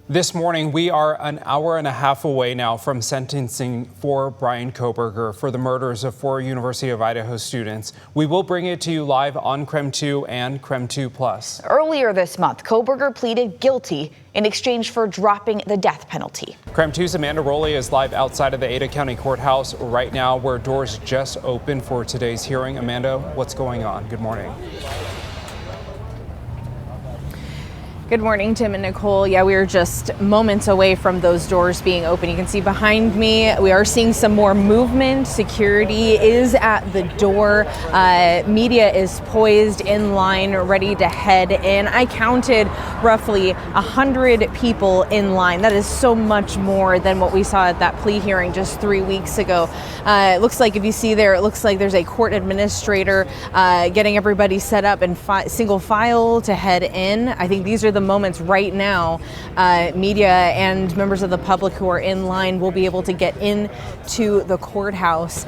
This morning, we are an hour and a half away now from sentencing for Bryan Kohberger for the murders of 4 University of Idaho students. We will bring it to you live on KREM 2 and KREM 2+. Earlier this month, Kohberger pleaded guilty in exchange for dropping the death penalty. KREM 2's Amanda Rowley is live outside of the Ada County Courthouse right now, where doors just opened for today's hearing. Amanda, what's going on? Good morning. Good morning, Tim and Nicole. Yeah, we are just moments away from those doors being open. You can see behind me, we are seeing some more movement. Security is at the door. Media is poised in line, ready to head in. I counted roughly 100 people in line. That is so much more than what we saw at that plea hearing just 3 weeks ago. It looks like, if you see there, it looks like there's a court administrator getting everybody set up in single file to head in. I think these are the moments right now media and members of the public who are in line will be able to get into the courthouse.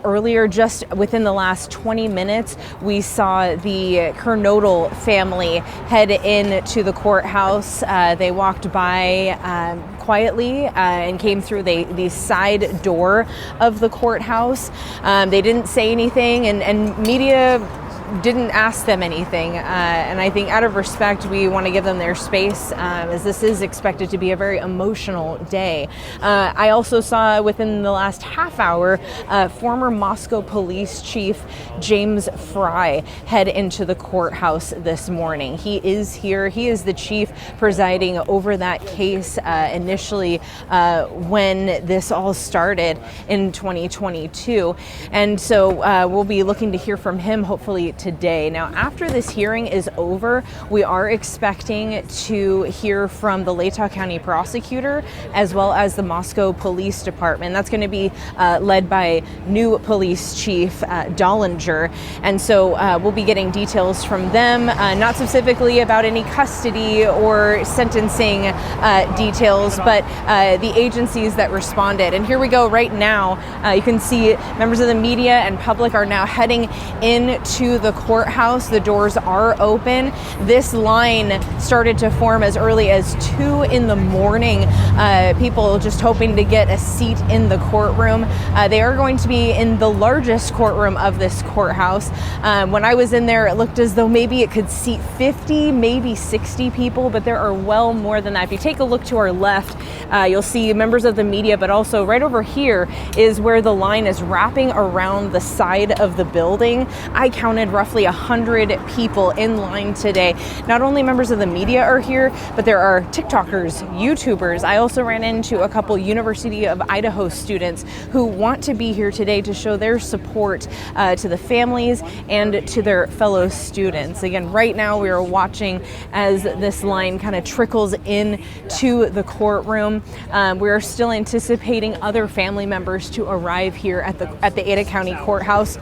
Earlier, just within the last 20 minutes, we saw the Kernodle family head in to the courthouse. They walked by quietly and came through the side door of the courthouse. They didn't say anything, and media didn't ask them anything, and I think out of respect we want to give them their space, as this is expected to be a very emotional day. I also saw within the last half hour former Moscow police chief James Fry head into the courthouse this morning. He is here. He is the chief presiding over that case initially when this all started in 2022, and so we'll be looking to hear from him hopefully today. Now, after this hearing is over, we are expecting to hear from the Latah-County prosecutor as well as the Moscow Police Department. That's going to be led by new police chief Dollinger, and so we'll be getting details from them, not specifically about any custody or sentencing details, but the agencies that responded. And here we go right now. You can see members of the media and public are now heading into the courthouse. The doors are open. This line started to form as early as 2 in the morning. People just hoping to get a seat in the courtroom. They are going to be in the largest courtroom of this courthouse. When I was in there, it looked as though maybe it could seat 50, maybe 60 people, but there are well more than that. If you take a look to our left, you'll see members of the media, but also right over here is where the line is wrapping around the side of the building. I counted roughly 100 people in line today. Not only members of the media are here, but there are TikTokers, YouTubers. I also ran into a couple University of Idaho students who want to be here today to show their support to the families and to their fellow students. Again, right now we are watching as this line kind of trickles in to the courtroom. We are still anticipating other family members to arrive here at the Ada County Courthouse.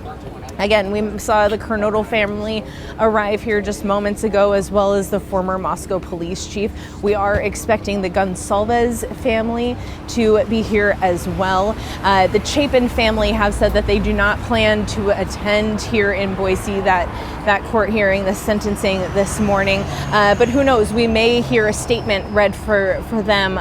Again, we saw the Kernodle family arrive here just moments ago, as well as the former Moscow police chief. We are expecting the Gonsalves family to be here as well. The Chapin family have said that they do not plan to attend here in Boise that court hearing, the sentencing this morning. But who knows, we may hear a statement read for them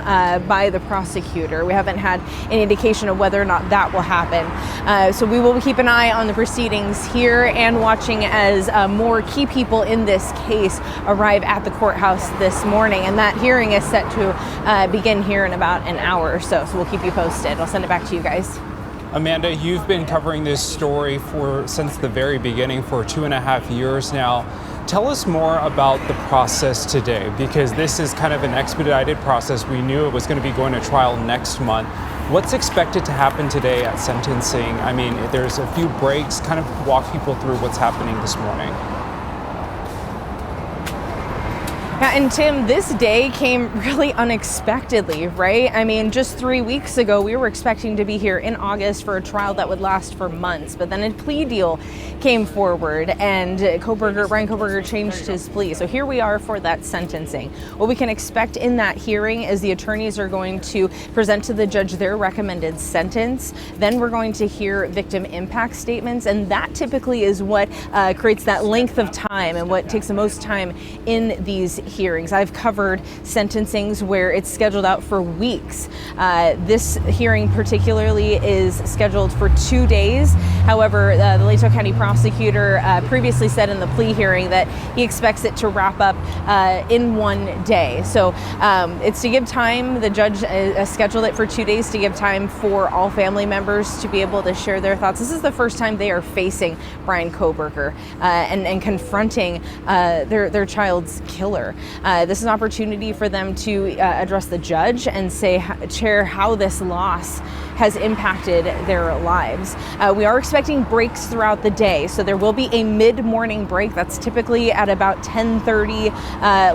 by the prosecutor. We haven't had any indication of whether or not that will happen. So we will keep an eye on the proceedings here and watching as more key people in this case arrive at the courthouse this morning. And that hearing is set to begin here in about an hour or so. So we'll keep you posted. I'll send it back to you guys. Amanda, you've been covering this story since the very beginning for 2.5 years now. Tell us more about the process today, because this is kind of an expedited process. We knew it was going to be going to trial next month. What's expected to happen today at sentencing? I mean, there's a few breaks. Kind of walk people through what's happening this morning. Yeah, and Tim, this day came really unexpectedly, right? I mean, just 3 weeks ago, we were expecting to be here in August for a trial that would last for months, but then a plea deal came forward and Bryan Kohberger changed his plea. So here we are for that sentencing. What we can expect in that hearing is the attorneys are going to present to the judge their recommended sentence. Then we're going to hear victim impact statements, and that typically is what creates that length of time and what takes the most time in these hearings. I've covered sentencings where it's scheduled out for weeks. This hearing particularly is scheduled for 2 days. However, the Latah-County prosecutor previously said in the plea hearing that he expects it to wrap up in 1 day. So it's to give time. The judge scheduled it for 2 days to give time for all family members to be able to share their thoughts. This is the first time they are facing Bryan Kohberger and confronting their child's killer. This is an opportunity for them to address the judge and share how this loss has impacted their lives. We are expecting breaks throughout the day, so there will be a mid-morning break. That's typically at about 10:30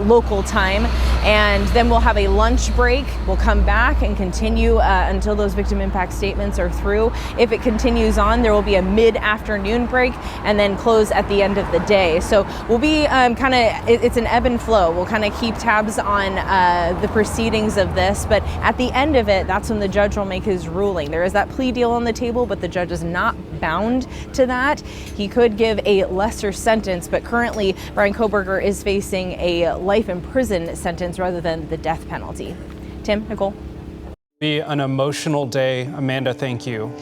local time, and then we'll have a lunch break. We'll come back and continue until those victim impact statements are through. If it continues on, there will be a mid-afternoon break and then close at the end of the day. So we'll be it's an ebb and flow. We'll kind of keep tabs on the proceedings of this, but at the end of it, that's when the judge will make his ruling. There is that plea deal on the table, but the judge is not bound to that. He could give a lesser sentence, but currently Bryan Kohberger is facing a life in prison sentence rather than the death penalty. Tim, Nicole. Be an emotional day. Amanda, thank you.